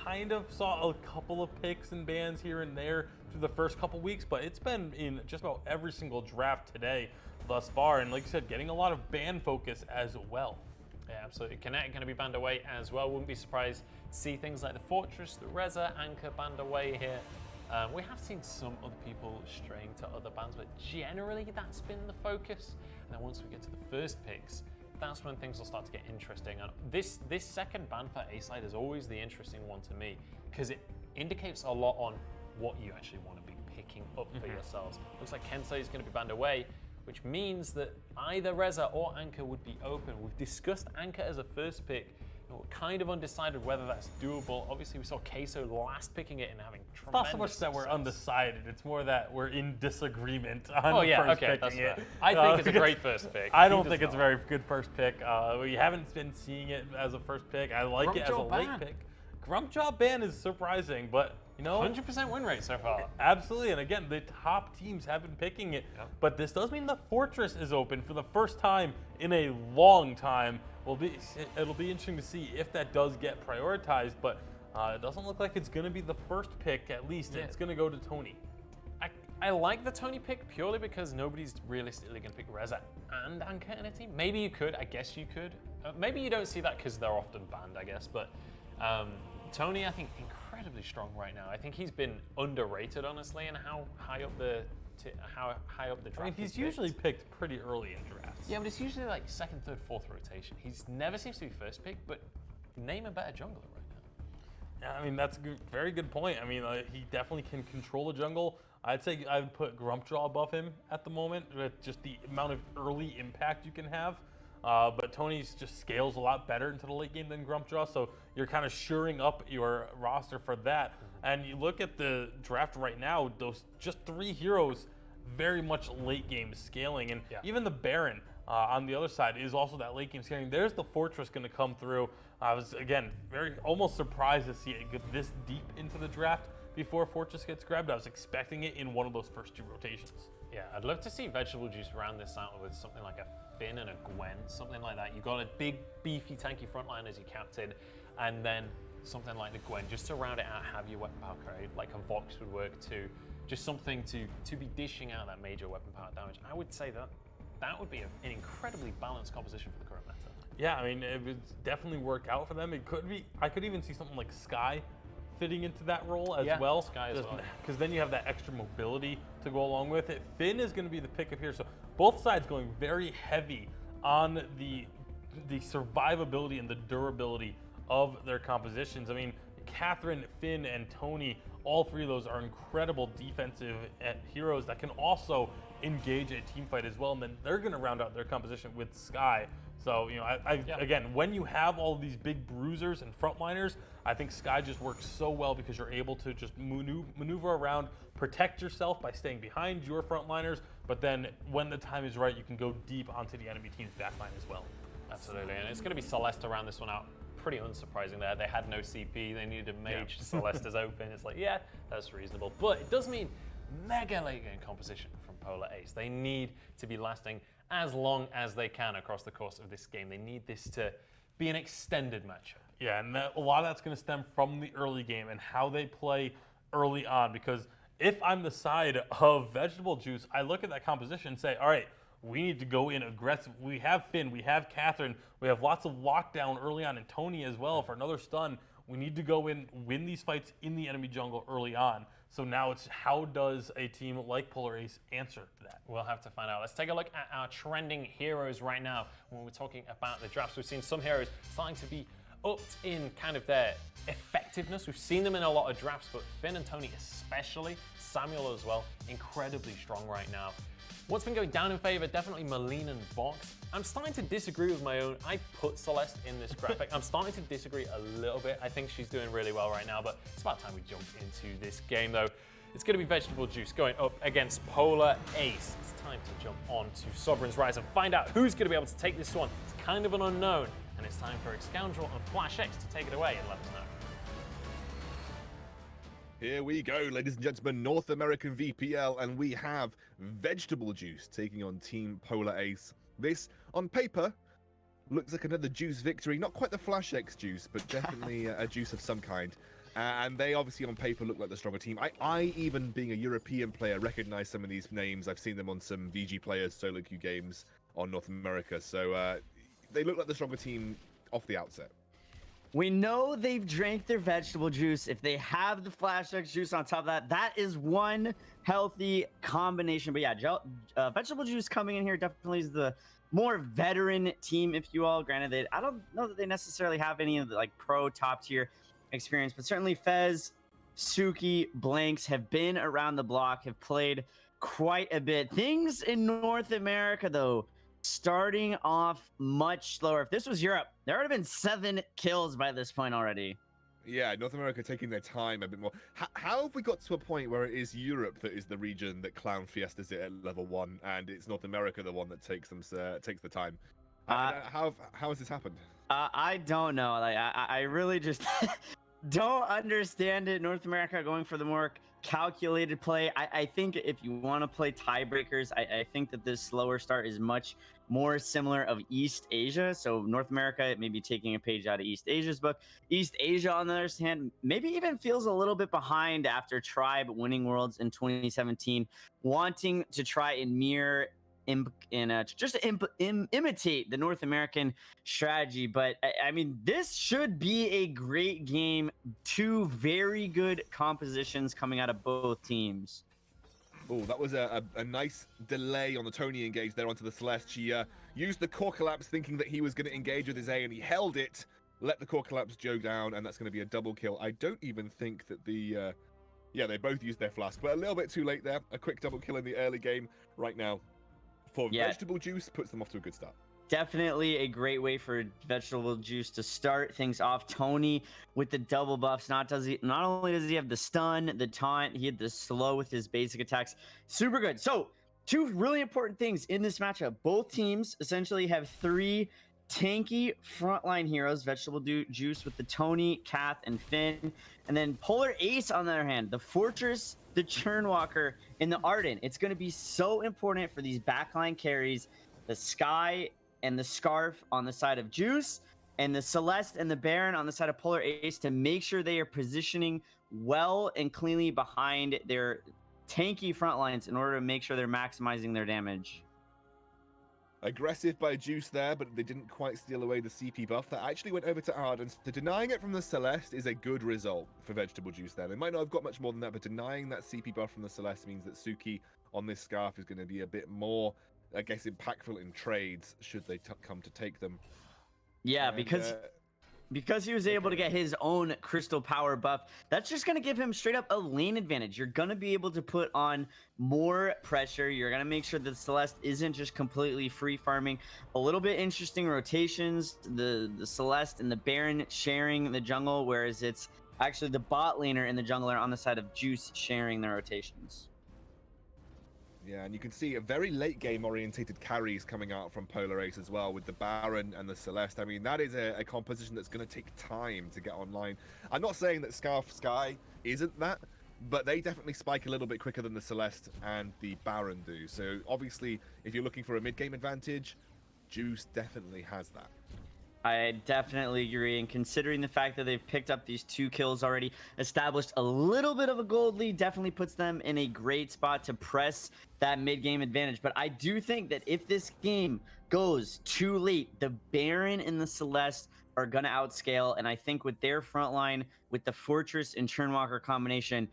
kind of saw a couple of picks and bans here and there through the first couple weeks, but it's been in just about every single draft today thus far. And like you said, getting a lot of ban focus as well. Yeah, absolutely. Kinetic going to be banned away as well. Wouldn't be surprised to see things like the Fortress, the Reza, Anchor banned away here. We have seen some other people straying to other bans, but generally that's been the focus. And then once we get to the first picks, that's when things will start to get interesting. And this second ban for A-side is always the interesting one to me, because it indicates a lot on what you actually want to be picking up for yourselves. Looks like Kensei is going to be banned away, which means that either Reza or Anchor would be open. We've discussed Anchor as a first pick. We're kind of undecided whether that's doable. Obviously, we saw Queso last picking it and having tremendous It's not so much that we're undecided, it's more that we're in disagreement on first picking it. I think it's a great first pick. I don't think it's a very good first pick. We haven't been seeing it as a first pick. I like it as a late pick. Grumpjaw ban is surprising, but you know, 100% win rate so far. Absolutely, and again, the top teams have been picking it. Yep. But this does mean the Fortress is open for the first time in a long time. It'll be interesting to see if that does get prioritized, but it doesn't look like it's going to be the first pick. At least it's going to go to Tony. I like the Tony pick purely because nobody's realistically going to pick Reza and Anchor in a team. Maybe you could. I guess you could. Maybe you don't see that because they're often banned, I guess. But Tony, I think, incredibly strong right now. I think he's been underrated, honestly, and how high up the draft. I mean, he's usually picked pretty early in drafts. Yeah, but it's usually like second, third, fourth rotation. He's never seems to be first pick, but name a better jungler right now. Yeah, I mean, that's a very good point. I mean, he definitely can control the jungle. I'd say I would put Grumpjaw above him at the moment with just the amount of early impact you can have. But Tony's just scales a lot better into the late game than Grumpjaw, so you're kind of shoring up your roster for that. And you look at the draft right now, those just 3 heroes, very much late game scaling. And even the Baron on the other side is also that late game scaling. There's the Fortress going to come through. I was, again, almost surprised to see it get this deep into the draft before Fortress gets grabbed. I was expecting it in one of those first 2 rotations. Yeah, I'd love to see Vegetable Juice round this out with something like a Finn and a Gwen, something like that. You've got a big, beefy, tanky frontline as your captain, and then something like the Gwen, just to round it out, have your weapon power carry, like a Vox would work too. Just something to be dishing out that major weapon power damage. I would say that would be an incredibly balanced composition for the current meta. Yeah, I mean, it would definitely work out for them. It could be, I could even see something like Skye fitting into that role as well. Skye as well. Because then you have that extra mobility to go along with it. Finn is going to be the pick up here. So both sides going very heavy on the survivability and the durability of their compositions. I mean, Catherine, Finn, and Tony, all 3 of those are incredible defensive heroes that can also engage a team fight as well. And then they're going to round out their composition with Skye. So, you know, again, when you have all these big bruisers and frontliners, I think Skye just works so well because you're able to just maneuver around, protect yourself by staying behind your frontliners, but then when the time is right, you can go deep onto the enemy team's backline as well. Absolutely, and it's going to be Celeste to round this one out. Pretty unsurprising there. They had no CP, they needed a mage. Celeste is open. It's like, yeah, that's reasonable. But it does mean mega late game composition from Polar Ace. They need to be lasting as long as they can across the course of this game. They need this to be an extended matchup. Yeah, and a lot of that's going to stem from the early game and how they play early on. Because if I'm the side of Vegetable Juice, I look at that composition and say, all right, we need to go in aggressive. We have Finn, we have Catherine, we have lots of lockdown early on, and Tony as well for another stun. We need to go in, win these fights in the enemy jungle early on. So now it's how does a team like Polar Ace answer to that? We'll have to find out. Let's take a look at our trending heroes right now. When we're talking about the drafts, we've seen some heroes starting to be upped in kind of their effectiveness. We've seen them in a lot of drafts, but Finn and Tony especially, Samuel as well, incredibly strong right now. What's been going down in favor? Definitely Malene and Vox. I'm starting to disagree with my own. I put Celeste in this graphic. I'm starting to disagree a little bit. I think she's doing really well right now, but it's about time we jump into this game though. It's going to be Vegetable Juice going up against Polar Ace. It's time to jump on to Sovereign's Rise and find out who's going to be able to take this one. It's kind of an unknown, and it's time for Scoundrel and Flash X to take it away and let us know. Here we go, ladies and gentlemen, North American VPL, and we have Vegetable Juice taking on Team Polar Ace. This, on paper, looks like another Juice victory. Not quite the Flash X Juice, but definitely a Juice of some kind. And they obviously on paper look like the stronger team. I even being a European player, recognize some of these names. I've seen them on some VG players solo queue games on North America. So they look like the stronger team off the outset. We know they've drank their vegetable juice. If they have the Flash X juice on top of that, that is one healthy combination. But yeah, vegetable juice coming in here definitely is the more veteran team, if you will. Granted, I don't know that they necessarily have any of the like pro top tier experience, but certainly Fez, Suki, Blanks have been around the block, have played quite a bit. Things in North America, though, starting off much slower. If this was Europe, there would have been 7 kills by this point already. Yeah, North America taking their time a bit more. How have we got to a point where it is Europe that is the region that Clown Fiestas it at level 1, and it's North America the one that takes the time? How has this happened? I don't know. Like I really just don't understand it. North America going for the more calculated play. I think if you want to play tiebreakers, I think that this slower start is much more similar of East Asia. So North America maybe taking a page out of East Asia's book. East Asia, on the other hand, maybe even feels a little bit behind after Tribe winning Worlds in 2017, wanting to try and mirror just to imitate the North American strategy. But I mean, this should be a great game. 2 very good compositions coming out of both teams. Oh, that was a nice delay on the Tony engage there onto the Celeste. She used the core collapse thinking that he was going to engage with his A, and he held it, let the core collapse Joe down, and that's going to be a double kill. I don't even think that yeah, they both used their flask, but a little bit too late there. A quick double kill in the early game right now for vegetable juice puts them off to a good start. Definitely a great way for vegetable juice to start things off. Tony with the double buffs. Not only does he have the stun, the taunt, he had the slow with his basic attacks. Super good. So 2 really important things in this matchup. Both teams essentially have 3 tanky frontline heroes. Vegetable juice with the Tony, Kath, and Finn. And then Polar Ace, on the other hand, the Fortress, the Churnwalker, and the Arden. It's going to be so important for these backline carries. The Sky and the Scarf on the side of Juice, and the Celeste and the Baron on the side of Polar Ace, to make sure they are positioning well and cleanly behind their tanky front lines in order to make sure they're maximizing their damage. Aggressive by Juice there, but they didn't quite steal away the CP buff. That actually went over to Arden. So denying it from the Celeste is a good result for Vegetable Juice there. They might not have got much more than that, but denying that CP buff from the Celeste means that Suki on this Scarf is going to be a bit more, I guess, impactful in trades should they come to take them. Yeah, And, because he was able to get his own crystal power buff, that's just going to give him straight up a lane advantage. You're going to be able to put on more pressure. You're going to make sure that Celeste isn't just completely free farming. A little bit interesting rotations, the Celeste and the Baron sharing the jungle, whereas it's actually the bot laner and the jungler on the side of Juice sharing their rotations. Yeah, and you can see a very late game orientated carries coming out from Polar Ace as well, with the Baron and the Celeste. I mean, that is a composition that's going to take time to get online. I'm not saying that Scarf Sky isn't that, but they definitely spike a little bit quicker than the Celeste and the Baron do. So obviously, if you're looking for a mid-game advantage, Juice definitely has that. I definitely agree, and considering the fact that they've picked up these 2 kills already, established a little bit of a gold lead, definitely puts them in a great spot to press that mid-game advantage. But I do think that if this game goes too late, the Baron and the Celeste are going to outscale, and I think with their front line, with the Fortress and Churnwalker combination,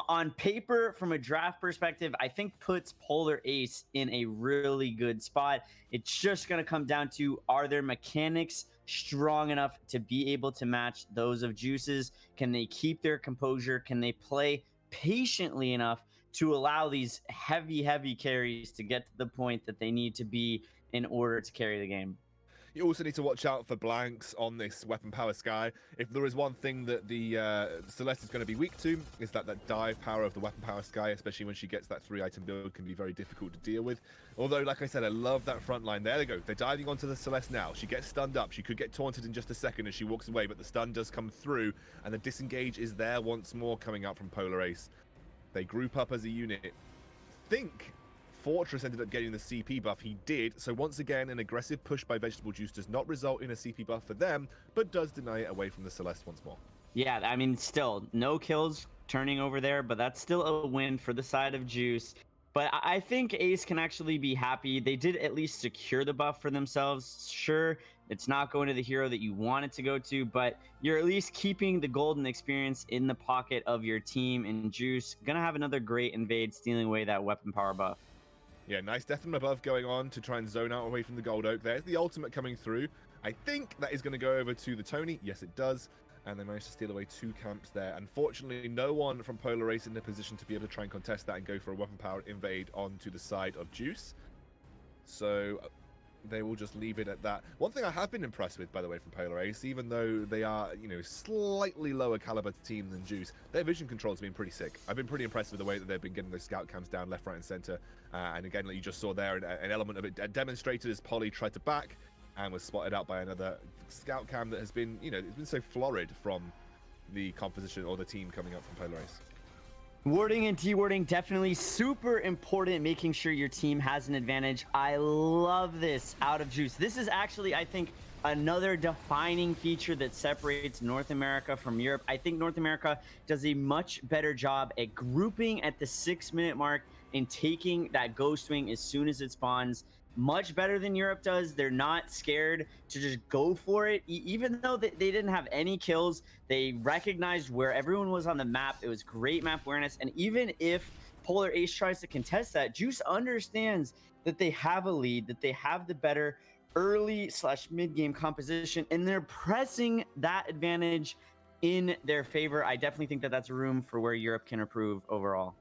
on paper, from a draft perspective, I think puts Polar Ace in a really good spot. It's just going to come down to, are their mechanics strong enough to be able to match those of Juice's? Can they keep their composure? Can they play patiently enough to allow these heavy carries to get to the point that they need to be in order to carry the game? You also need to watch out for blanks on this weapon power Sky. If there is one thing that the Celeste is going to be weak to, is that dive power of the weapon power Sky, especially when she gets that 3-item build, can be very difficult to deal with. Although, like I said, I love that front line. There they go. They're diving onto the Celeste now. She gets stunned up. She could get taunted in just a second as she walks away, but the stun does come through, and the disengage is there once more coming out from Polar Ace. They group up as a unit. Think Fortress ended up getting the CP buff. He did. So once again, an aggressive push by Vegetable Juice does not result in a CP buff for them, but does deny it away from the Celeste once more. Yeah, I mean, still no kills turning over there, but that's still a win for the side of Juice. But I think Ace can actually be happy. They did at least secure the buff for themselves. Sure, it's not going to the hero that you want it to go to, but you're at least keeping the golden experience in the pocket of your team. And Juice gonna have another great invade, stealing away that weapon power buff. Yeah, nice death from above going on to try and zone out away from the Gold Oak. There's the ultimate coming through. I think that is going to go over to the Tony. Yes, it does. And they managed to steal away 2 camps there. Unfortunately, no one from Polar Ace in a position to be able to try and contest that and go for a weapon power invade onto the side of Juice. So they will just leave it at that. One thing I have been impressed with, by the way, from Polar Ace, even though they are, you know, slightly lower caliber team than Juice, their vision control has been pretty sick. I've been pretty impressed with the way that they've been getting those scout cams down left, right, and center. And again, like you just saw there, an element of it demonstrated as Polly tried to back and was spotted out by another scout cam that has been, you know, it's been so florid from the composition or the team coming up from Polar Ace. Warding and T-warding, definitely super important, making sure your team has an advantage. I love this out of Juice. This is actually, I think, another defining feature that separates North America from Europe. I think North America does a much better job at grouping at the 6-minute mark and taking that ghost wing as soon as it spawns. Much better than Europe does. They're not scared to just go for it. Even though they didn't have any kills, they recognized where everyone was on the map. It was great map awareness. And even if Polar Ace tries to contest that, Juice understands that they have a lead, that they have the better early/mid-game composition, and they're pressing that advantage in their favor. I definitely think that that's a room for where Europe can improve overall.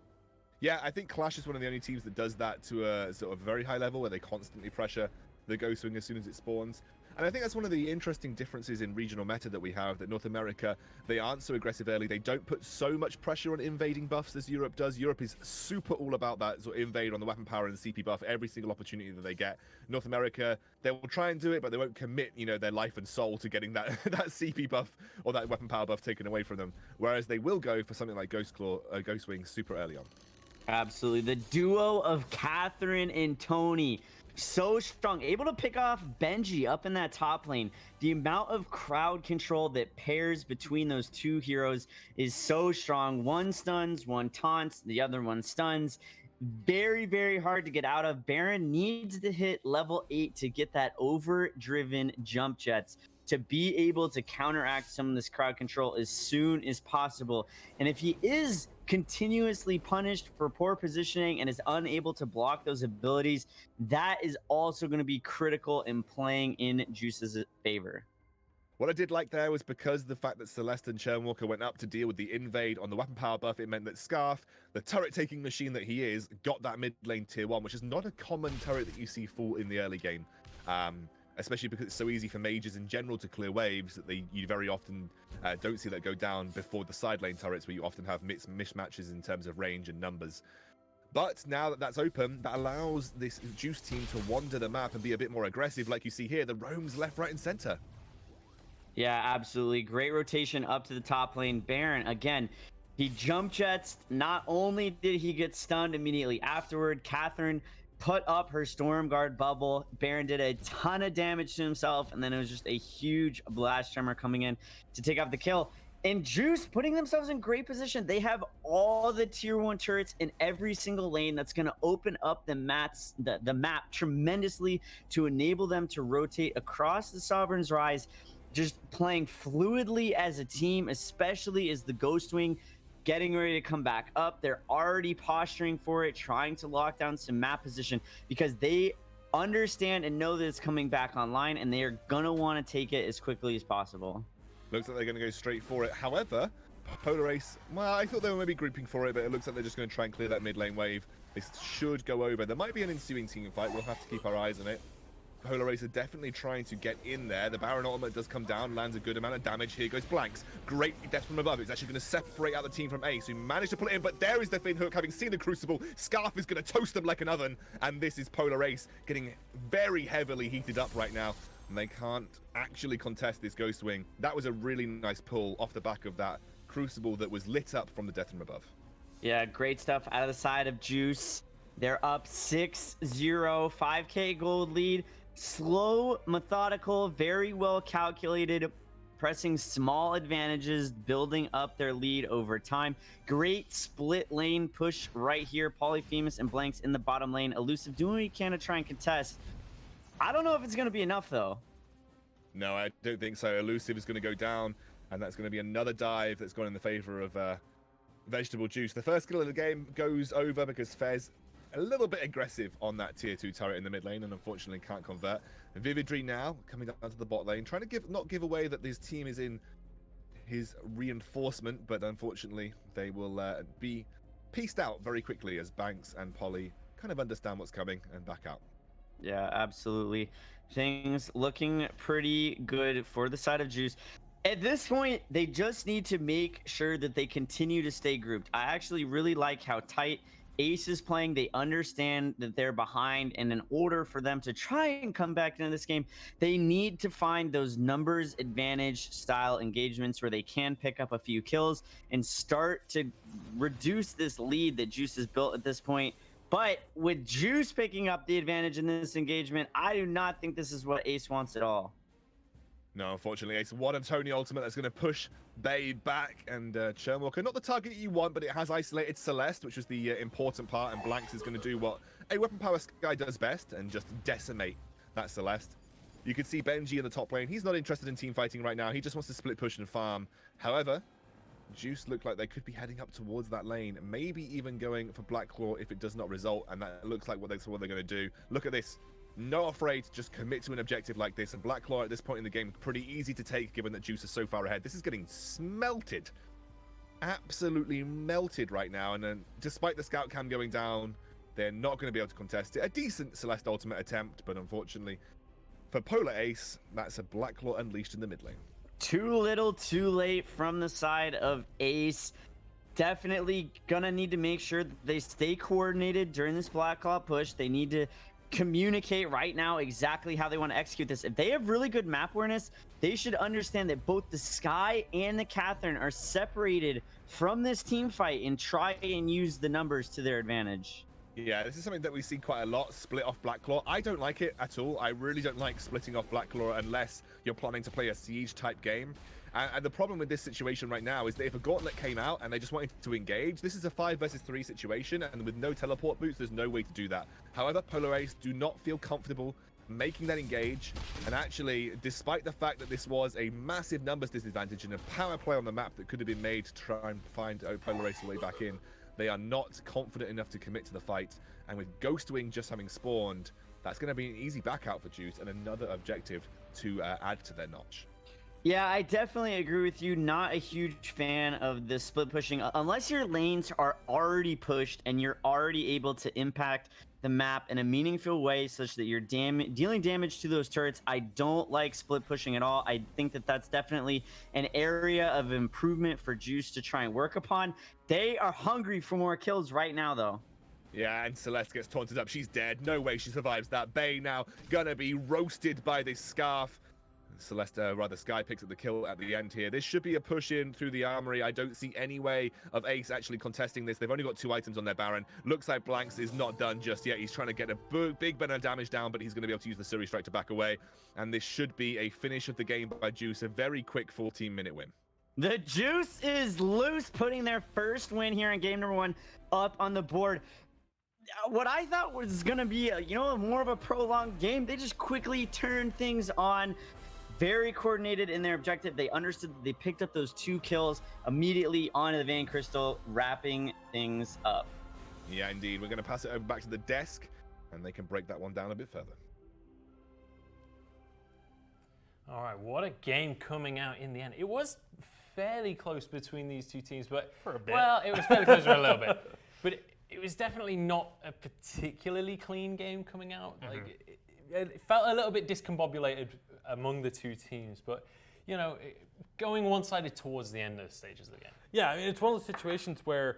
Yeah, I think Clash is one of the only teams that does that to a sort of very high level where they constantly pressure the Ghost Wing as soon as it spawns. And I think that's one of the interesting differences in regional meta that we have, that North America, they aren't so aggressive early. They don't put so much pressure on invading buffs as Europe does. Europe is super all about that sort of invade on the weapon power and the CP buff every single opportunity that they get. North America, they will try and do it, but they won't commit, you know, their life and soul to getting that that CP buff or that weapon power buff taken away from them. Whereas they will go for something like Ghost Wing super early on. Absolutely. The duo of Catherine and Tony, so strong, able to pick off Benji up in that top lane. The amount of crowd control that pairs between those two heroes is so strong. One stuns, one taunts, the other one stuns. Very, very hard to get out of. Baron needs to hit level 8 to get that overdriven jump jets to be able to counteract some of this crowd control as soon as possible. And if he is continuously punished for poor positioning and is unable to block those abilities, that is also going to be critical in playing in Juice's favor. What I did like there was because the fact that Celeste and Churnwalker went up to deal with the invade on the weapon power buff, it meant that Scarf, the turret-taking machine that he is, got that mid lane tier 1, which is not a common turret that you see fall in the early game. Especially because it's so easy for mages in general to clear waves that you very often don't see that go down before the side lane turrets, where you often have mismatches in terms of range and numbers. But now that that's open, that allows this Juice team to wander the map and be a bit more aggressive. Like you see here, the roams left, right, and center. Yeah, absolutely. Great rotation up to the top lane. Baron, again, he jump jets. Not only did he get stunned immediately afterward, Catherine put up her Stormguard bubble. Baron did a ton of damage to himself, and then it was just a huge blast tremor coming in to take off the kill. And Juice putting themselves in great position. They have all the tier 1 turrets in every single lane. That's going to open up the map tremendously to enable them to rotate across the Sovereign's Rise, just playing fluidly as a team, especially as the Ghost Wing getting ready to come back up. They're already posturing for it, trying to lock down some map position because they understand and know that it's coming back online, and they are going to want to take it as quickly as possible. Looks like they're going to go straight for it. However, Polar Ace, well, I thought they were maybe grouping for it, but it looks like they're just going to try and clear that mid lane wave. This should go over. There might be an ensuing team fight. We'll have to keep our eyes on it. Polar Race are definitely trying to get in there. The Baron ultimate does come down, lands a good amount of damage. Here goes Blanks. Great death from above. It's actually going to separate out the team from Ace, who managed to pull it in, but there is the Fin Hook. Having seen the Crucible, Scarf is going to toast them like an oven, and this is Polar Race getting very heavily heated up right now, and they can't actually contest this Ghost Wing. That was a really nice pull off the back of that Crucible that was lit up from the death from above. Yeah, great stuff out of the side of Juice. They're up 6-0, 5K gold lead. Slow, methodical, very well calculated. pressing small advantages, building up their lead over time. Great split lane push right here. Polyphemus and Blanks in the bottom lane. Elusive doing what he can to try and contest. I don't know if it's going to be enough, though. No, I don't think so. Elusive is going to go down, and that's going to be another dive that's gone in the favor of Vegetable Juice. The first kill of the game goes over because Fez a little bit aggressive on that tier 2 turret in the mid lane and unfortunately can't convert. Vividry now coming down to the bot lane, trying to not give away that this team is in his reinforcement, but unfortunately they will be pieced out very quickly as Banks and Polly kind of understand what's coming and back out. Yeah, absolutely. Things looking pretty good for the side of Juice. At this point, they just need to make sure that they continue to stay grouped. I actually really like how tight Ace is playing. They understand that they're behind, and in order for them to try and come back into this game, they need to find those numbers advantage style engagements where they can pick up a few kills and start to reduce this lead that Juice has built at this point. But with Juice picking up the advantage in this engagement, I do not think this is what Ace wants at all. No, unfortunately, Ace one and Tony ultimate that's going to push Bay back, and Churnwalker, not the target you want, but it has isolated Celeste, which was the important part, and Blanks is going to do what a Weapon Power Sky does best, and just decimate that Celeste. You can see Benji in the top lane. He's not interested in team fighting right now. He just wants to split push and farm. However, Juice look like they could be heading up towards that lane, maybe even going for Black Claw if it does not result, and that looks like what they're going to do. Look at this. Not afraid to just commit to an objective like this, and Black Claw at this point in the game pretty easy to take given that Juice is so far ahead. This is getting smelted, absolutely melted right now, and then despite the scout cam going down, they're not going to be able to contest it. A decent Celeste ultimate attempt, but unfortunately for Polar Ace, that's a Black Claw unleashed in the mid lane. Too little, too late from the side of Ace. Definitely gonna need to make sure that they stay coordinated during this Black Claw push. They need to communicate right now exactly how they want to execute this. If they have really good map awareness, they should understand that both the Sky and the Catherine are separated from this team fight and try and use the numbers to their advantage. Yeah, this is something that we see quite a lot, split off Black Claw. I don't like it at all. I really don't like splitting off Black Claw unless you're planning to play a siege type game. And the problem with this situation right now is that if a gauntlet came out and they just wanted to engage, this is a 5 versus 3 situation, and with no teleport boots, there's no way to do that. However, Polar Ace do not feel comfortable making that engage, and actually, despite the fact that this was a massive numbers disadvantage and a power play on the map that could have been made to try and find Polar Ace way back in, they are not confident enough to commit to the fight, and with Ghost Wing just having spawned, that's going to be an easy back out for Juice and another objective to add to their notch. Yeah, I definitely agree with you. Not a huge fan of the split pushing. Unless your lanes are already pushed and you're already able to impact the map in a meaningful way such that you're dealing damage to those turrets, I don't like split pushing at all. I think that that's definitely an area of improvement for Juice to try and work upon. They are hungry for more kills right now, though. Yeah, and Celeste gets taunted up. She's dead. No way she survives that. Bay now gonna be roasted by this scarf. Celeste, rather Sky picks up the kill at the end here. This should be a push in through the armory. I don't see any way of Ace actually contesting this. They've only got 2 items on their Baron. Looks like Blanks is not done just yet. He's trying to get a big bit of damage down, but he's going to be able to use the Suri Strike to back away. And this should be a finish of the game by Juice. A very quick 14-minute win. The Juice is loose, putting their first win here in game number 1 up on the board. What I thought was going to be, more of a prolonged game, they just quickly turned things on. Very coordinated in their objective. They understood that they picked up those 2 kills immediately onto the Vein Crystal, wrapping things up. Yeah, indeed. We're going to pass it over back to the desk, and they can break that one down a bit further. All right, what a game coming out in the end. It was fairly close between these two teams, but for a bit. Well, it was fairly close for a little bit, but it was definitely not a particularly clean game coming out. Like it felt a little bit discombobulated among the two teams, but going one-sided towards the end of the stages of the game. Yeah, I mean, it's one of those situations where,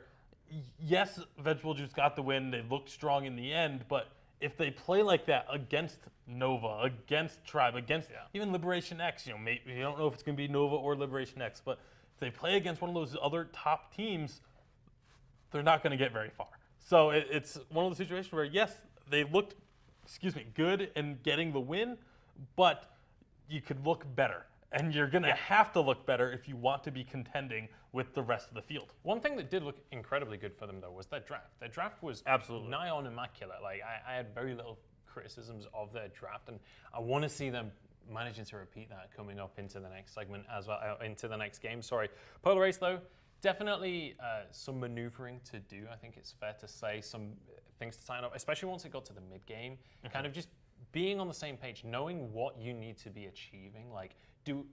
yes, Vegetable Juice got the win. They looked strong in the end, but if they play like that against Nova, against Tribe, against even Liberation X, maybe you don't know if it's going to be Nova or Liberation X, but if they play against one of those other top teams, they're not going to get very far. So it's one of those situations where, yes, they looked, good in getting the win, but you could look better. and you're going to have to look better if you want to be contending with the rest of the field. One thing that did look incredibly good for them, though, was their draft. Their draft was Absolutely nigh on immaculate. Like, I had very little criticisms of their draft, and I want to see them managing to repeat that coming up into the next segment as well, into the next game. Sorry. Polar Ace, though, definitely some maneuvering to do. I think it's fair to say some things to sign up, especially once it got to the mid game. Kind of just being on the same page, knowing what you need to be achieving. Like,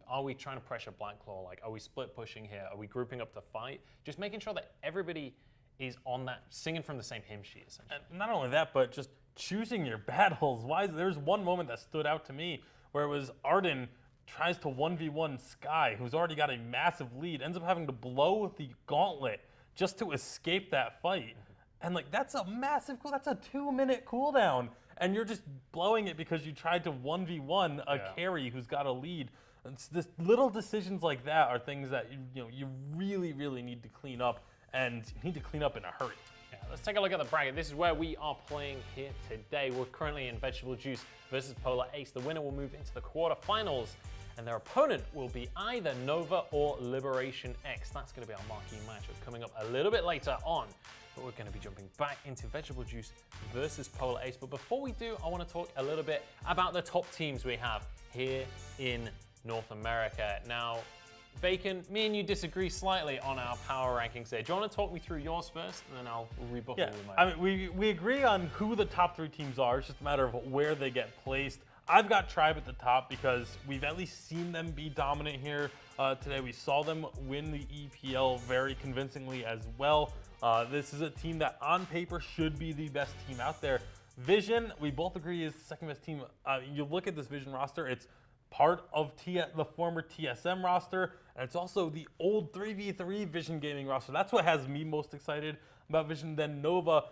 are we trying to pressure Black Claw? Like, are we split pushing here? Are we grouping up to fight? Just making sure that everybody is on that, singing from the same hymn sheet, essentially. And not only that, but just choosing your battles. There's one moment that stood out to me where it was Arden tries to 1v1 Sky, who's already got a massive lead, ends up having to blow the gauntlet just to escape that fight. And like, that's a massive that's a 2-minute cooldown. And you're just blowing it because you tried to 1v1 a carry who's got a lead. And this little decisions like that are things that you really, really need to clean up, and you need to clean up in a hurry. Yeah, let's take a look at the bracket. This is where we are playing here today. We're currently in Vegetable Juice versus Polar Ace. The winner will move into the quarterfinals, and their opponent will be either Nova or Liberation X. That's going to be our marquee matchup coming up a little bit later on. But we're going to be jumping back into Vegetable Juice versus Polar Ace. But before we do, I want to talk a little bit about the top teams we have here in North America. Now, Bacon, me and you disagree slightly on our power rankings here. Do you want to talk me through yours first, and then I'll rebuttal with mine? I mean, we agree on who the top 3 teams are. It's just a matter of where they get placed. I've got Tribe at the top because we've at least seen them be dominant here today. We saw them win the EPL very convincingly as well. This is a team that on paper should be the best team out there. Vision, we both agree, is the second best team. You look at this Vision roster, it's part of the former TSM roster, and it's also the old 3v3 Vision Gaming roster. That's what has me most excited about Vision. Then Nova,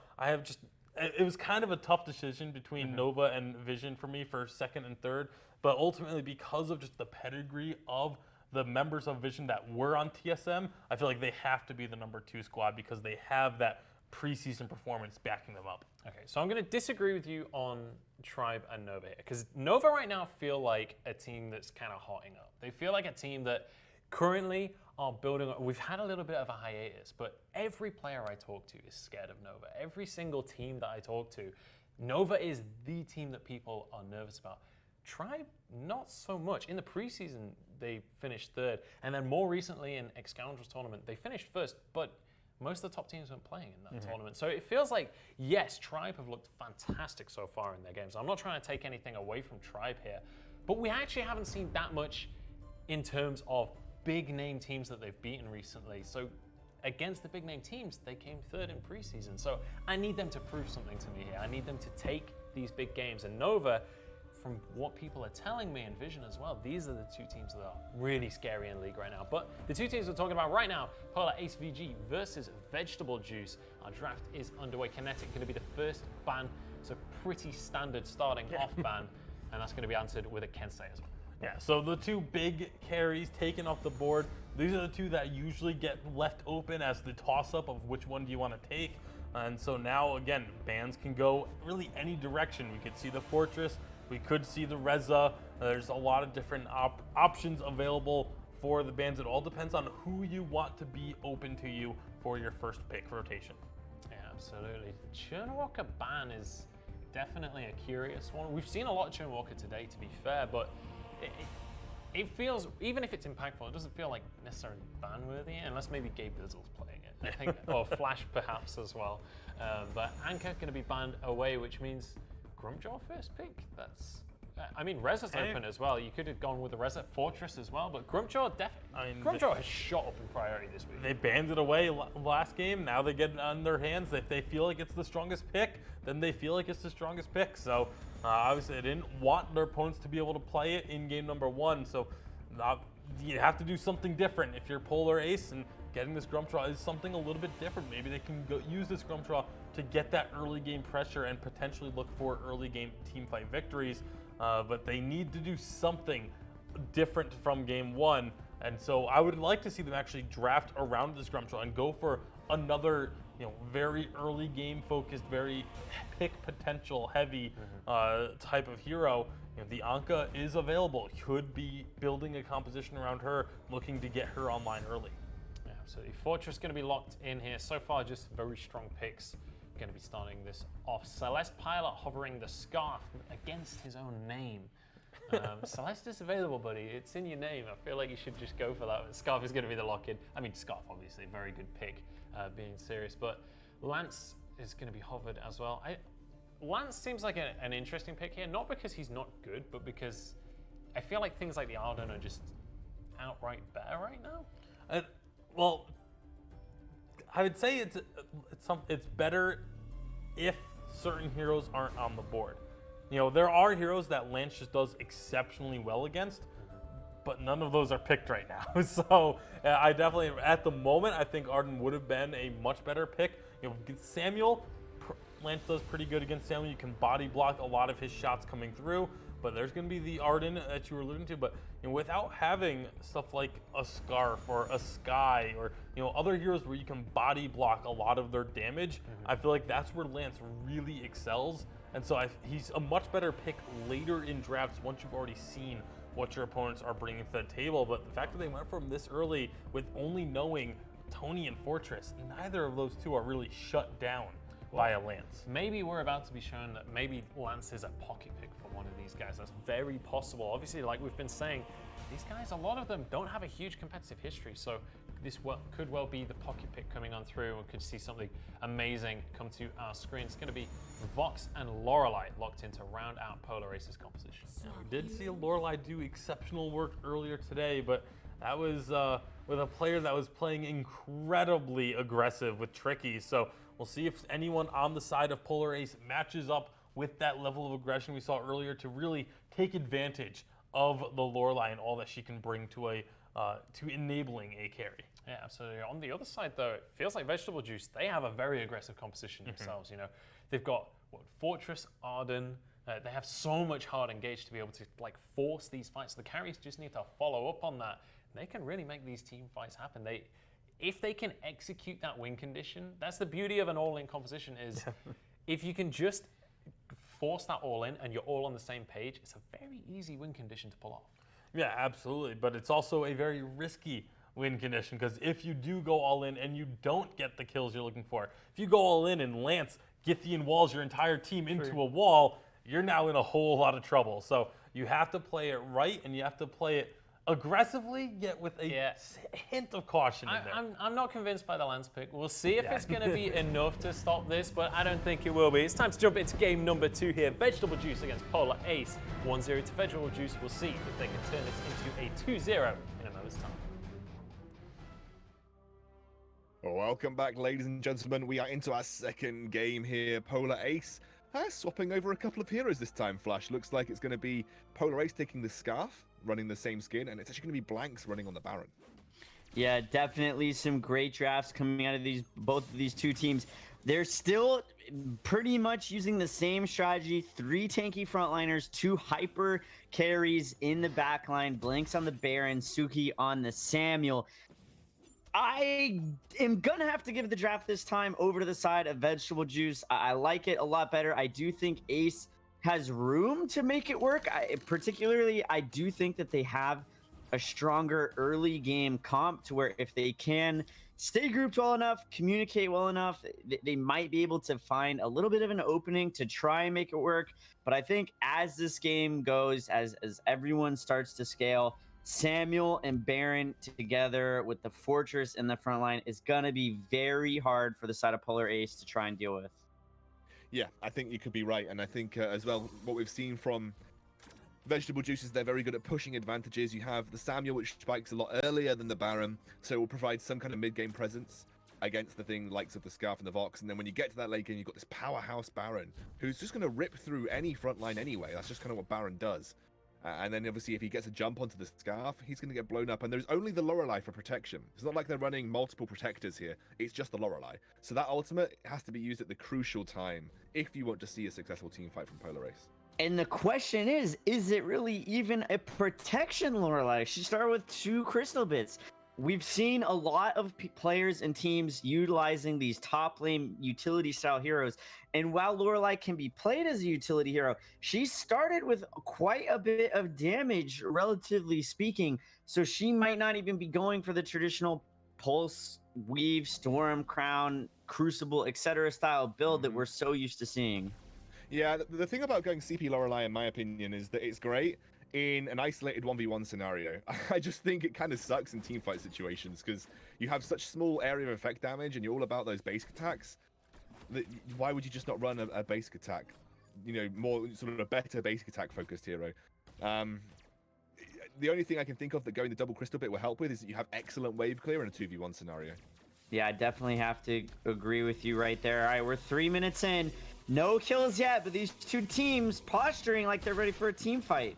it was kind of a tough decision between Nova and Vision for me for second and third, but ultimately because of just the pedigree of the members of Vision that were on TSM, I feel like they have to be the number 2 squad because they have that preseason performance backing them up. Okay, so I'm going to disagree with you on Tribe and Nova here, because Nova right now feel like a team that's kind of hotting up. They feel like a team that currently are building up. We've had a little bit of a hiatus, but every player I talk to is scared of Nova. Every single team that I talk to, Nova is the team that people are nervous about. Tribe, not so much. In the preseason, they finished third, and then more recently in Excoundrels tournament, they finished first, but most of the top teams weren't playing in that tournament. So it feels like, yes, Tribe have looked fantastic so far in their games. I'm not trying to take anything away from Tribe here, but we actually haven't seen that much in terms of big name teams that they've beaten recently. So against the big name teams, they came third in preseason. So I need them to prove something to me here. I need them to take these big games. And Nova, from what people are telling me, and Vision as well, these are the 2 teams that are really scary in League right now. But the 2 teams we're talking about right now, Polar Ace VG versus Vegetable Juice. Our draft is underway. Kinetic going to be the first ban. It's a pretty standard starting off ban, and that's going to be answered with a Kensei as well. Yeah, so the 2 big carries taken off the board, these are the 2 that usually get left open as the toss-up of which one do you want to take. And so now, again, bans can go really any direction. We could see the Fortress, we could see the Reza. There's a lot of different options available for the bans. It all depends on who you want to be open to you for your first pick rotation. Yeah, absolutely. Churnwalker ban is definitely a curious one. We've seen a lot of Churnwalker today, to be fair, but it feels, even if it's impactful, it doesn't feel like necessarily ban-worthy, unless maybe Gabe Bizzle's playing it, I think, or Flash perhaps as well. But Anchor going to be banned away, which means Grumpjaw first pick. That's, I mean, Reza's open as well. You could have gone with the Reza Fortress as well, but Grumpjaw definitely. Grumpjaw has shot up in priority this week. They banned it away last game. Now they get it on their hands. If they feel like it's the strongest pick, then they feel like it's the strongest pick. So obviously, they didn't want their opponents to be able to play it in game number 1. So you have to do something different. If you're Polar Ace and getting this Grumpjaw is something a little bit different, maybe they can use this Grumpjaw to get that early game pressure and potentially look for early game team fight victories. But they need to do something different from game 1. And so I would like to see them actually draft around this Grumpjaw and go for another, very early game focused, very pick potential heavy type of hero the Anka is available. Could be building a composition around her, looking to get her online early. Yeah, absolutely. Fortress going to be locked in here. So far, just very strong picks. Going to be starting this off. Celeste Pilot hovering the Scarf against his own name. Celeste is available, buddy. It's in your name. I feel like you should just go for that. Scarf is going to be the lock-in. I mean, Scarf, obviously, very good pick, being serious. But Lance is going to be hovered as well. Lance seems like an interesting pick here, not because he's not good, but because I feel like things like the Arden are just outright better right now. Well, I would say it's better if certain heroes aren't on the board. There are heroes that Lance just does exceptionally well against, but none of those are picked right now. So I definitely, at the moment, I think Arden would have been a much better pick. Samuel, Lance does pretty good against Samuel. You can body block a lot of his shots coming through, but there's going to be the Arden that you were alluding to. But without having stuff like a Scarf or a Sky or other heroes where you can body block a lot of their damage, I feel like that's where Lance really excels. And so he's a much better pick later in drafts once you've already seen what your opponents are bringing to the table. But the fact that they went from this early with only knowing Tony and Fortress, neither of those two are really shut down by a Lance. Maybe we're about to be shown that maybe Lance is a pocket pick for one of these guys. That's very possible. Obviously, like we've been saying, these guys, a lot of them don't have a huge competitive history. So this could well be the pocket pick coming on through. We could see something amazing come to our screen. It's going to be Vox and Lorelei locked in to round out Polar Aces composition. We did see Lorelei do exceptional work earlier today, but that was with a player that was playing incredibly aggressive with Tricky. So we'll see if anyone on the side of Polar Ace matches up with that level of aggression we saw earlier to really take advantage of the Lorelei and all that she can bring to to enabling a carry. Yeah, absolutely. On the other side, though, it feels like Vegetable Juice, they have a very aggressive composition themselves. They've got Fortress, Arden. They have so much hard engaged to be able to force these fights. The carries just need to follow up on that. They can really make these team fights happen. If they can execute that win condition, that's the beauty of an all-in composition is if you can just force that all-in and you're all on the same page, it's a very easy win condition to pull off. Yeah, absolutely. But it's also a very risky win condition because if you do go all in and you don't get the kills you're looking for, if you go all in and Lance Githian walls your entire team into a wall, you're now in a whole lot of trouble. So you have to play it right and you have to play it aggressively, yet with a hint of caution in there. I'm not convinced by the Lance pick. We'll see if it's going to be enough to stop this, but I don't think it will be. It's time to jump into game number 2 here. Vegetable Juice against Polar Ace. 1-0 to Vegetable Juice. We'll see if they can turn this into a 2-0 in a moment's time. Welcome back, ladies and gentlemen. We are into our second game here. Polar Ace swapping over a couple of heroes this time, Flash. Looks like it's going to be Polar Ace taking the Scarf, running the same skin, and it's actually going to be Blanks running on the Baron. Yeah, definitely some great drafts coming out of both of these two teams. They're still pretty much using the same strategy. 3 tanky frontliners, 2 hyper carries in the backline, Blanks on the Baron, Suki on the Samuel. I am going to have to give the draft this time over to the side of Vegetable Juice. I like it a lot better. I do think Ace has room to make it work. Particularly, I do think that they have a stronger early game comp to where if they can stay grouped well enough, communicate well enough, they might be able to find a little bit of an opening to try and make it work. But I think as this game goes, as everyone starts to scale, Samuel and Baron together with the Fortress in the front line is going to be very hard for the side of Polar Ace to try and deal with. Yeah, I think you could be right. And I think as well, what we've seen from Vegetable Juice is they're very good at pushing advantages. You have the Samuel, which spikes a lot earlier than the Baron, so it will provide some kind of mid-game presence against the thing likes of the Scarf and the Vox. And then when you get to that late game, you've got this powerhouse Baron who's just going to rip through any front line anyway. That's just kind of what Baron does. And then obviously if he gets a jump onto the Scarf, he's going to get blown up. And there's only the Lorelei for protection. It's not like they're running multiple protectors here. It's just the Lorelei. So that ultimate has to be used at the crucial time if you want to see a successful team fight from Polar Ace. And the question is it really even a protection Lorelei? She started with 2 crystal bits. we've seen a lot of players and teams utilizing these top lane utility style heroes. And while Lorelei can be played as a utility hero, she started with quite a bit of damage, relatively speaking. So she might not even be going for the traditional pulse, weave, storm, crown, crucible, etc. style build that we're so used to seeing. Yeah, the thing about going CP Lorelei, in my opinion, is that it's great in an isolated 1v1 scenario. I just think it kind of sucks in teamfight situations because you have such small area of effect damage and you're all about those basic attacks. Why would you just not run a basic attack? You know, more sort of a better basic attack focused hero. The only thing I can think of that going the double crystal bit will help with is that you have excellent wave clear in a 2v1 scenario. Yeah, I definitely have to agree with you right there. All right, we're 3 minutes in. No kills yet, but these two teams posturing like they're ready for a team fight.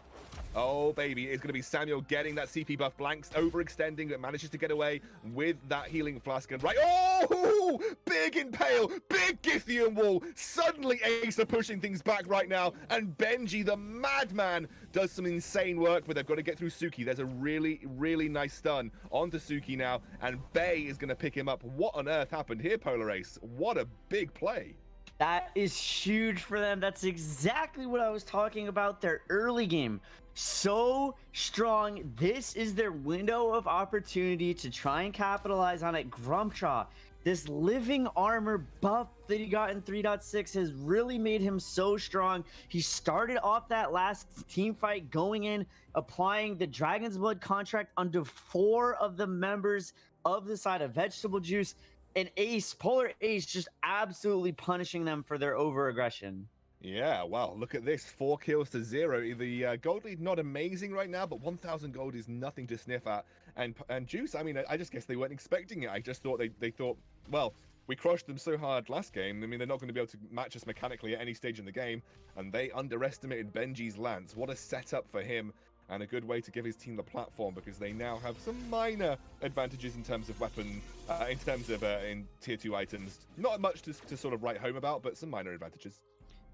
Oh, baby, it's going to be Samuel getting that CP buff. Blanks overextending, but manages to get away with that healing flask. And right, oh, big impale, big Githian wall. Suddenly, Ace are pushing things back right now. And Benji, the madman, does some insane work, but they've got to get through Suki. There's a really, really nice stun onto Suki now. And Bay is going to pick him up. What on earth happened here, Polar Ace? What a big play. That is huge for them. That's exactly what I was talking about. Their early game, so strong. This is their window of opportunity to try and capitalize on it. Grumpjaw, this living armor buff that he got in 3.6 has really made him so strong. He started off that last team fight going in, applying the Dragon's Blood contract onto 4 of the members of the side of Vegetable Juice. And Ace, Polar Ace, just absolutely punishing them for their over-aggression. Yeah, wow, look at this. 4 kills to 0. The gold lead not amazing right now, but 1,000 gold is nothing to sniff at. And Juice, I mean, I just guess they weren't expecting it. I just thought they thought, well, we crushed them so hard last game. I mean, they're not going to be able to match us mechanically at any stage in the game. And they underestimated Benji's lance. What a setup for him. And a good way to give his team the platform because they now have some minor advantages in terms of weapon, in tier 2 items. Not much to sort of write home about, but some minor advantages.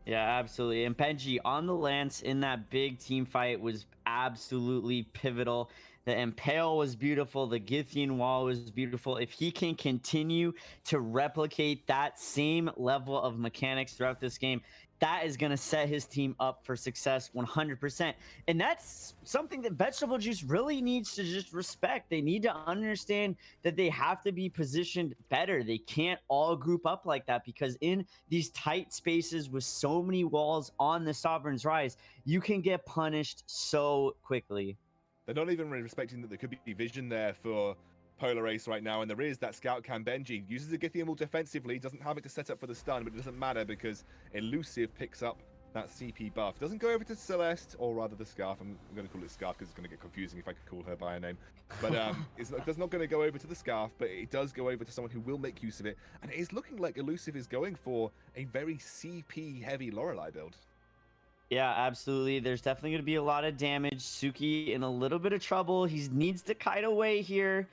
Yeah, absolutely. And Benji on the lance in that big team fight was absolutely pivotal. The Impale was beautiful. The Githian wall was beautiful. If he can continue to replicate that same level of mechanics throughout this game, that is going to set his team up for success 100%. And that's something that Vegetable Juice really needs to just respect. They need to understand that they have to be positioned better. They can't all group up like that because in these tight spaces with so many walls on the Sovereign's Rise, you can get punished so quickly. They're not even really respecting that there could be vision there for Polar Ace right now, and there is that scout cam. Benji uses the Githian wall defensively, doesn't have it to set up for the stun, but it doesn't matter because Elusive picks up that CP buff. Doesn't go over to Celeste, or rather the Scarf. I'm going to call it Scarf because it's going to get confusing if I could call her by a name. But it's not going to go over to the Scarf, but it does go over to someone who will make use of it. And it is looking like Elusive is going for a very CP-heavy Lorelei build. Yeah, absolutely. There's definitely going to be a lot of damage. Suki in a little bit of trouble. He needs to kite away here.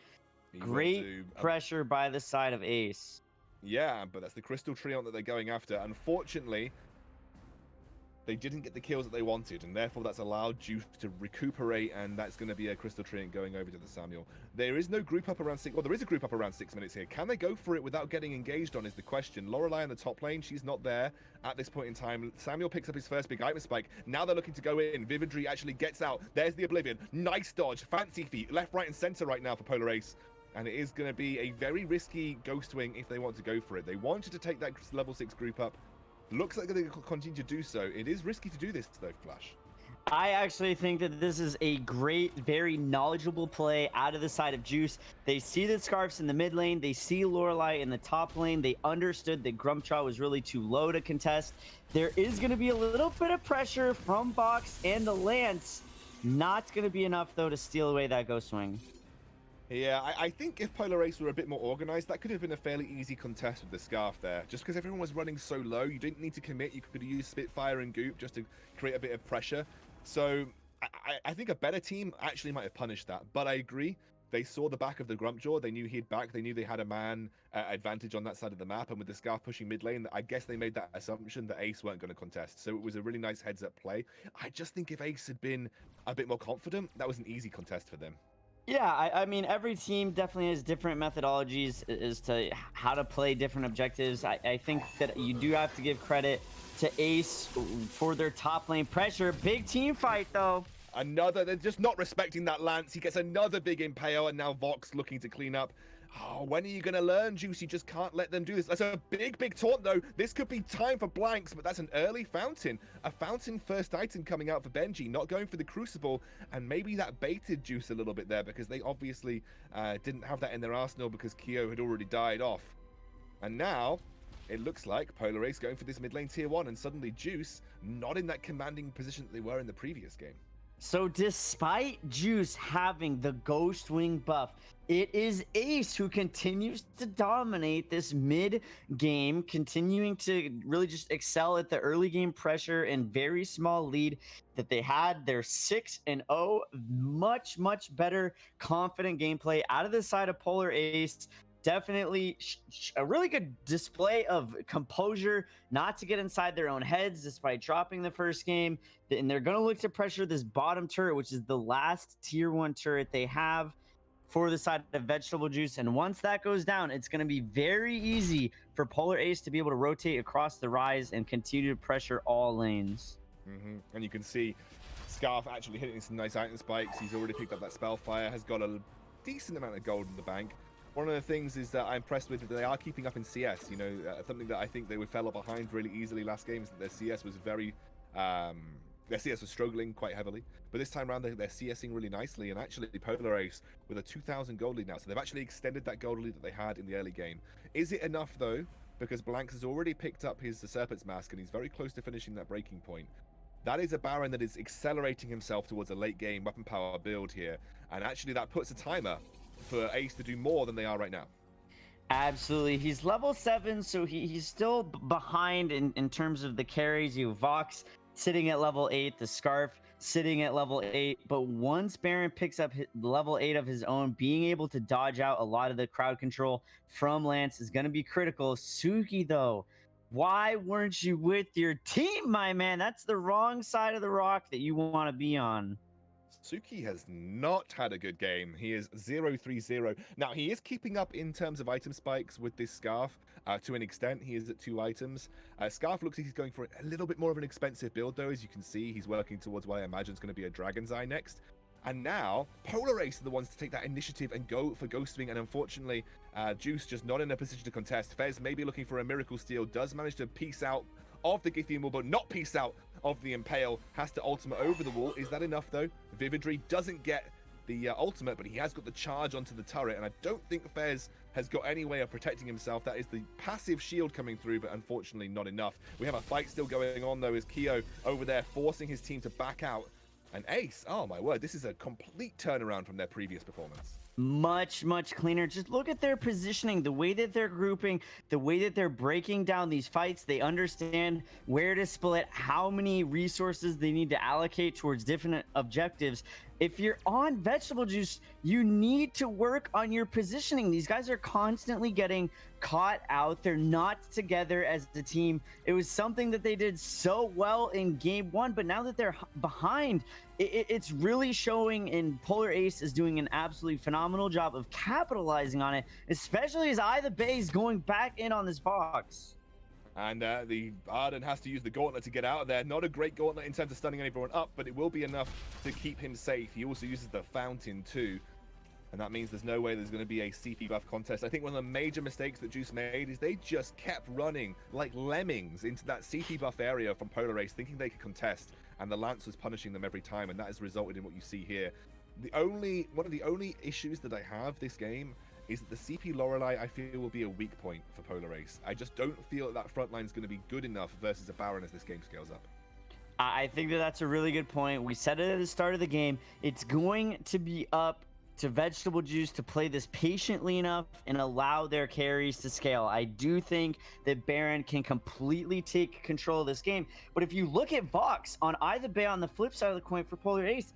Great pressure by the side of Ace. Yeah, but that's the Crystal Treant that they're going after. Unfortunately, they didn't get the kills that they wanted, and therefore that's allowed Juice to recuperate, and that's going to be a Crystal Treant going over to the Samuel. There is no group up around 6... Well, there is a group up around 6 minutes here. Can they go for it without getting engaged on is the question. Lorelei in the top lane, she's not there at this point in time. Samuel picks up his first big item spike. Now they're looking to go in. Vividry actually gets out. There's the Oblivion. Nice dodge. Fancy feet. Left, right, and center right now for Polar Ace. And it is going to be a very risky Ghost Wing if they want to go for it. They wanted to take that level 6 group up. Looks like they're going to continue to do so. It is risky to do this, though, Flash. I actually think that this is a great, very knowledgeable play out of the side of Juice. They see the Scarfs in the mid lane. They see Lorelei in the top lane. They understood that Grumpjaw was really too low to contest. There is going to be a little bit of pressure from Box and the Lance. Not going to be enough, though, to steal away that Ghost Wing. Yeah, I think if Polar Ace were a bit more organized, that could have been a fairly easy contest with the Scarf there. Just because everyone was running so low, you didn't need to commit. You could have used Spitfire and Goop just to create a bit of pressure. So I think a better team actually might have punished that. But I agree. They saw the back of the Grumpjaw. They knew he'd back. They knew they had a man advantage on that side of the map. And with the Scarf pushing mid lane, I guess they made that assumption that Ace weren't going to contest. So it was a really nice heads-up play. I just think if Ace had been a bit more confident, that was an easy contest for them. Yeah, I mean, every team definitely has different methodologies as to how to play different objectives. I think that you do have to give credit to Ace for their top lane pressure. Big team fight, though. Another, they're just not respecting that Lance. He gets another big impale, and now Vox looking to clean up. Oh, when are you going to learn, Juice? You just can't let them do this. That's a big, big taunt, though. This could be time for blanks, but that's an early fountain. A fountain first item coming out for Benji, not going for the Crucible, and maybe that baited Juice a little bit there because they obviously didn't have that in their arsenal because Kyo had already died off. And now, it looks like Polar Ace going for this mid lane tier 1, and suddenly Juice not in that commanding position that they were in the previous game. So despite Juice having the Ghost Wing buff, it is Ace who continues to dominate this mid game, continuing to really just excel at the early game pressure and very small lead that they had. They're 6-0, much, much better confident gameplay out of the side of Polar Ace. Definitely a really good display of composure, not to get inside their own heads despite dropping the first game. And they're going to look to pressure this bottom turret, which is the last tier 1 turret they have for the side of Vegetable Juice. And once that goes down, it's going to be very easy for Polar Ace to be able to rotate across the Rise and continue to pressure all lanes. And you can see Scarf actually hitting some nice item spikes. He's already picked up that Spellfire, has got a decent amount of gold in the bank. One of the things is that I'm impressed with that they are keeping up in CS. You know, something that I think they fell behind really easily last game is that their CS was very, their CS was struggling quite heavily. But this time around, they're CSing really nicely. And actually, Polar Ace with a 2,000 gold lead now. So they've actually extended that gold lead that they had in the early game. Is it enough, though? Because Blanks has already picked up his Serpent's Mask, and he's very close to finishing that breaking point. That is a Baron that is accelerating himself towards a late game weapon power build here. And actually, that puts a timer for Ace to do more than they are right now. Absolutely. He's level 7, so he's still behind in terms of the carries. You have Vox sitting at level 8, the Scarf sitting at level 8. But once Baron picks up level 8 of his own, being able to dodge out a lot of the crowd control from Lance is going to be critical. Suki, though, why weren't you with your team, my man? That's the wrong side of the rock that you want to be on. Suki has not had a good game. He is 0-3-0. Now, he is keeping up in terms of item spikes with this Scarf to an extent. He is at 2 items. Scarf looks like he's going for a little bit more of an expensive build, though. As you can see, he's working towards what I imagine is going to be a Dragon's Eye next. And now, Polar Ace are the ones to take that initiative and go for Ghost Wing. And unfortunately, Juice just not in a position to contest. Fez maybe looking for a Miracle Steal, does manage to piece out of the Githian wall, but not piece out of the Impale. Has to ultimate over the wall. Is that enough, though? Vividry doesn't get the ultimate, but he has got the charge onto the turret, and I don't think Fez has got any way of protecting himself. That is the passive shield coming through, but unfortunately not enough. We have a fight still going on, though, as Kyo over there forcing his team to back out. And Ace, oh my word, this is a complete turnaround from their previous performance. Much, much cleaner. Just look at their positioning, the way that they're grouping, the way that they're breaking down these fights. They understand where to split, how many resources they need to allocate towards different objectives. If you're on Vegetable Juice, you need to work on your positioning. These guys are constantly getting caught out. They're not together as a team. It was something that they did so well in game 1, but now that they're behind, it's really showing, and Polar Ace is doing an absolutely phenomenal job of capitalizing on it, especially as the Bay is going back in on this Fox. And the Arden has to use the gauntlet to get out of there. Not a great gauntlet in terms of stunning everyone up, but it will be enough to keep him safe. He also uses the fountain too. And that means there's no way there's going to be a CP buff contest. I think one of the major mistakes that Juice made is they just kept running like lemmings into that CP buff area from Polar Ace, thinking they could contest. And the Lance was punishing them every time, and that has resulted in what you see here. One of the only issues that I have this game is that the CP Lorelei, I feel, will be a weak point for Polar Ace. I just don't feel that front line is going to be good enough versus a Baron as this game scales up. I think that's a really good point. We said it at the start of the game. It's going to be up to Vegetable Juice to play this patiently enough and allow their carries to scale. I do think that Baron can completely take control of this game. But if you look at Vox on either Bay on the flip side of the coin for Polar Ace,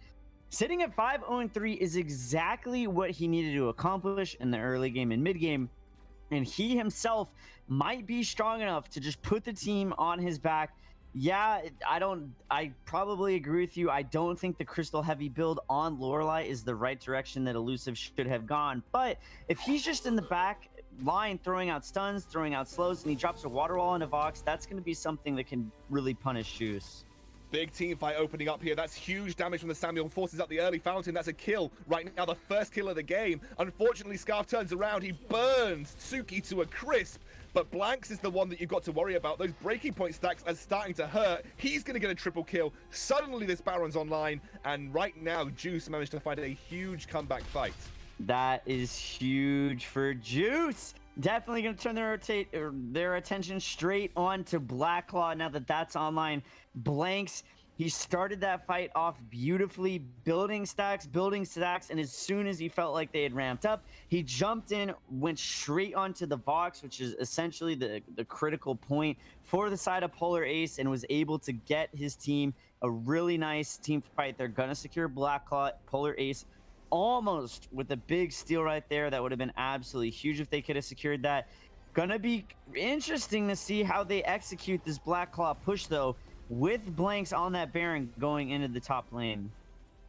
sitting at 5-0-3 is exactly what he needed to accomplish in the early game and mid game. And he himself might be strong enough to just put the team on his back Yeah, I probably agree with you. I don't think the crystal heavy build on Lorelei is the right direction that Elusive should have gone. But if he's just in the back line throwing out stuns, throwing out slows, and he drops a water wall into Vox, that's going to be something that can really punish Juice. Big team fight opening up here. That's huge damage from the Samuel. Forces up the early fountain. That's a kill. Right now, the first kill of the game. Unfortunately, Scarf turns around. He burns Tsuki to a crisp. But Blanks is the one that you've got to worry about. Those breaking point stacks are starting to hurt. He's going to get a triple kill. Suddenly, this Baron's online. And right now, Juice managed to find a huge comeback fight. That is huge for Juice. Definitely going to turn their attention straight on to Blacklaw now that that's online. Blanks, he started that fight off beautifully, building stacks, and as soon as he felt like they had ramped up, he jumped in, went straight onto the Vox, which is essentially the critical point for the side of Polar Ace, and was able to get his team a really nice team fight. They're going to secure Blacklaw, Polar Ace, almost with a big steal right there. That would have been absolutely huge if they could have secured that. Gonna be interesting to see how they execute this Blacklaw push, though, with Blanks on that Baron going into the top lane.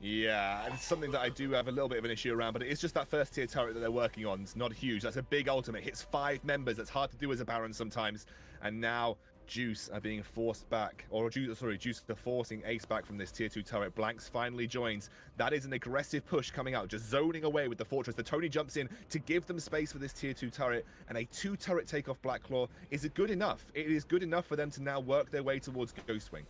Yeah, it's something that I do have a little bit of an issue around, but it is just that first tier turret that they're working on. It's not huge. That's a big ultimate. Hits 5 members. That's hard to do as a Baron sometimes. And now Juice are being forced back, or Juice are forcing Ace back from this tier 2 turret. Blanks finally joins. That is an aggressive push coming out, just zoning away with the Fortress. The Tony jumps in to give them space for this tier 2 turret, and a 2 turret take off Blacklaw. Is it good enough? It is good enough for them to now work their way towards Ghostwing.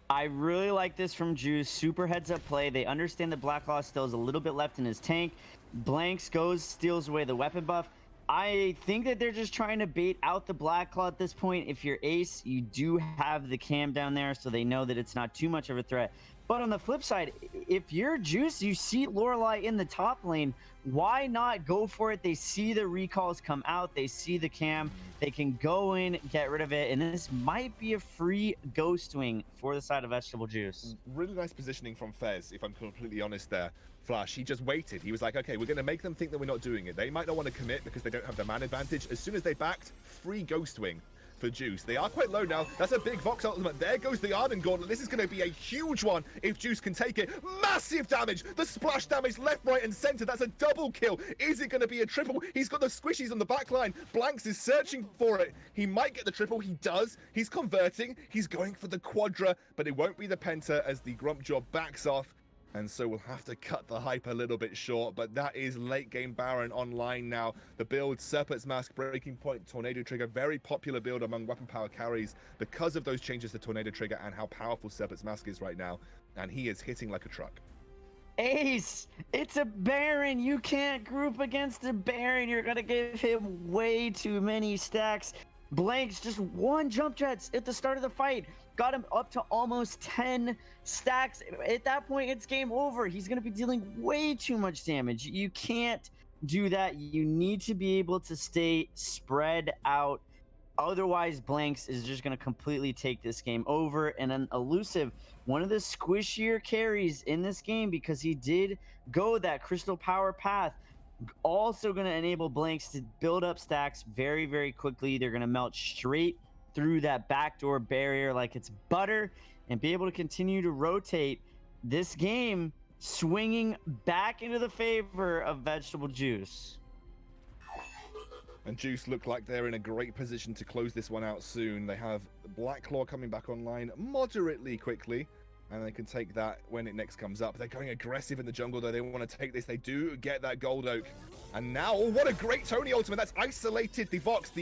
I really like this from Juice. Super heads up play. They understand that Blacklaw still has a little bit left in his tank. Blanks goes, steals away the weapon buff. I think that they're just trying to bait out the Blacklaw at this point. If you're Ace, you do have the cam down there, so they know that it's not too much of a threat. But on the flip side, if you're Juice, you see Lorelei in the top lane, why not go for it? They see the recalls come out, they see the cam, they can go in, get rid of it, and this might be a free Ghostwing for the side of Vegetable Juice. Really nice positioning from Fez, if I'm completely honest there. Flash, he just waited. He was like, okay, we're going to make them think that we're not doing it. They might not want to commit because they don't have the man advantage. As soon as they backed, free Ghostwing for Juice. They are quite low now. That's a big Vox ultimate. There goes the Arden Gauntlet. This is going to be a huge one if Juice can take it. Massive damage. The splash damage left, right, and center. That's a double kill. Is it going to be a triple? He's got the squishies on the back line. Blanks is searching for it. He might get the triple. He does. He's converting. He's going for the quadra, but it won't be the penta as the Grumpjaw backs off. And so we'll have to cut the hype a little bit short, but that is late game Baron online now. The build, Serpent's Mask, Breaking Point, Tornado Trigger, very popular build among weapon power carries because of those changes to Tornado Trigger and how powerful Serpent's Mask is right now. And he is hitting like a truck. Ace, it's a Baron. You can't group against a Baron. You're going to give him way too many stacks. Blanks, just 1 jump jets at the start of the fight. Got him up to almost 10 stacks. At that point, it's game over. He's going to be dealing way too much damage. You can't do that. You need to be able to stay spread out. Otherwise, Blanks is just going to completely take this game over. And then Elusive, one of the squishier carries in this game because he did go that crystal power path. Also going to enable Blanks to build up stacks very, very quickly. They're going to melt straight through that backdoor barrier like it's butter and be able to continue to rotate this game, swinging back into the favor of Vegetable Juice. And Juice look like they're in a great position to close this one out soon. They have Blacklaw coming back online moderately quickly, and they can take that when it next comes up. They're going aggressive in the jungle, though. They want to take this. They do get that Gold Oak. And now, oh, what a great Tony ultimate. That's isolated the Vox,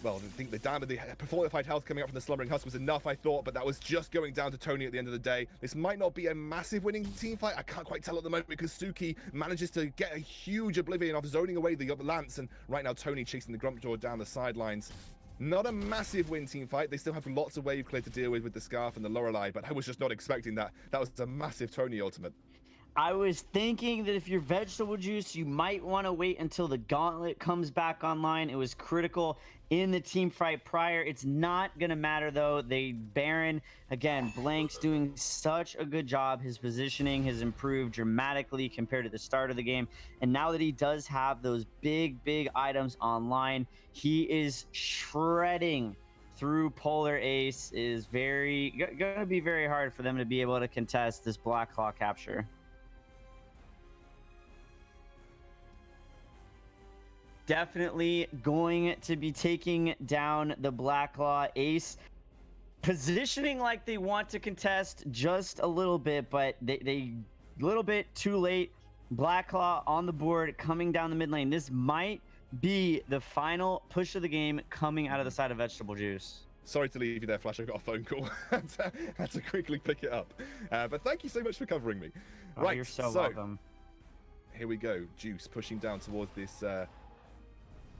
well, I think the damage, the fortified health coming up from the Slumbering Husk was enough, I thought, but that was just going down to Tony at the end of the day. This might not be a massive winning team fight. I can't quite tell at the moment because Suki manages to get a huge Oblivion off, zoning away the Lance, and right now Tony chasing the Grumpjaw down the sidelines. Not a massive win team fight. They still have lots of wave clear to deal with the Scarf and the Lorelei, but I was just not expecting that. That was a massive Tony ultimate. I was thinking that if you're Vegetable Juice, you might want to wait until the Gauntlet comes back online. It was critical in the team fight prior. It's not going to matter, though. Baron, again, Blank's doing such a good job. His positioning has improved dramatically compared to the start of the game. And now that he does have those big, big items online, he is shredding through Polar Ace is gonna be very hard for them to be able to contest this Black Claw capture. Definitely going to be taking down the Black Claw Ace. Positioning like they want to contest just a little bit, but they little bit too late. Black Claw on the board, coming down the mid lane. This might be the final push of the game coming out of the side of Vegetable Juice. Sorry to leave you there, Flash. I got a phone call. Had to quickly pick it up. But thank you so much for covering me. Oh, you're so welcome. Here we go. Juice pushing down towards this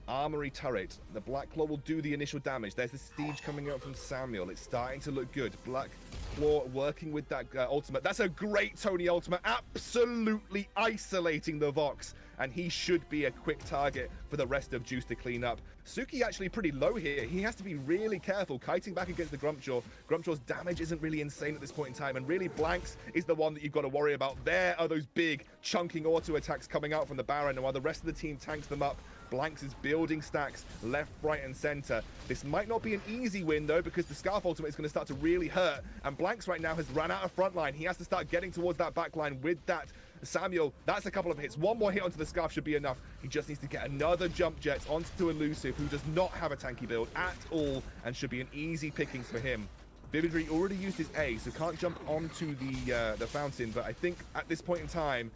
armory turret. The Black Claw will do the initial damage. There's the siege coming out from Samuel. It's starting to look good. Black Claw working with that ultimate. That's a great Tony ultimate. Absolutely isolating the Vox. And he should be a quick target for the rest of Juice to clean up. Suki actually pretty low here. He has to be really careful. Kiting back against the Grumpjaw. Grumpjaw's damage isn't really insane at this point in time. And really, Blanks is the one that you've got to worry about. There are those big chunking auto attacks coming out from the Baron. And while the rest of the team tanks them up, Blanks is building stacks left, right, and center. This might not be an easy win, though, because the Scarf ultimate is going to start to really hurt. And Blanks right now has run out of front line. He has to start getting towards that back line with that Samuel. That's a couple of hits. One more hit onto the Scarf should be enough. He just needs to get another jump jet onto Elusive, who does not have a tanky build at all, and should be an easy pickings for him. Vividry already used his A, so can't jump onto the fountain. But I think at this point in time,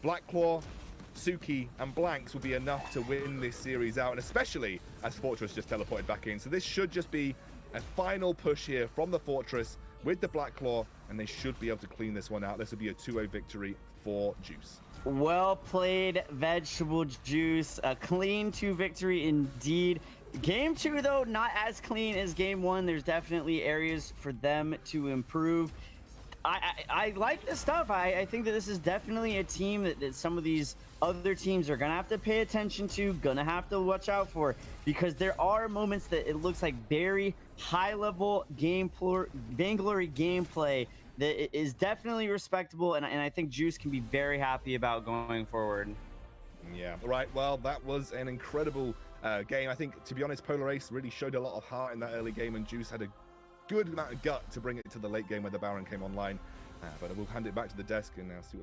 Black Claw, Suki, and Blanks will be enough to win this series out, and especially as Fortress just teleported back in. So this should just be a final push here from the Fortress with the Black Claw, and they should be able to clean this one out. This will be a 2-0 victory for Juice. Well played, Vegetable Juice. A clean 2 victory indeed. Game 2, though, not as clean as Game 1. There's definitely areas for them to improve. I like this stuff. I think that this is definitely a team that some of these other teams are going to have to pay attention to, going to have to watch out for, because there are moments that it looks like very high-level Vainglory gameplay that is definitely respectable, and I think Juice can be very happy about going forward. Yeah, right. Well, that was an incredible game. I think, to be honest, Polar Ace really showed a lot of heart in that early game, and Juice had a good amount of gut to bring it to the late game where the Baron came online. But we'll hand it back to the desk and now see what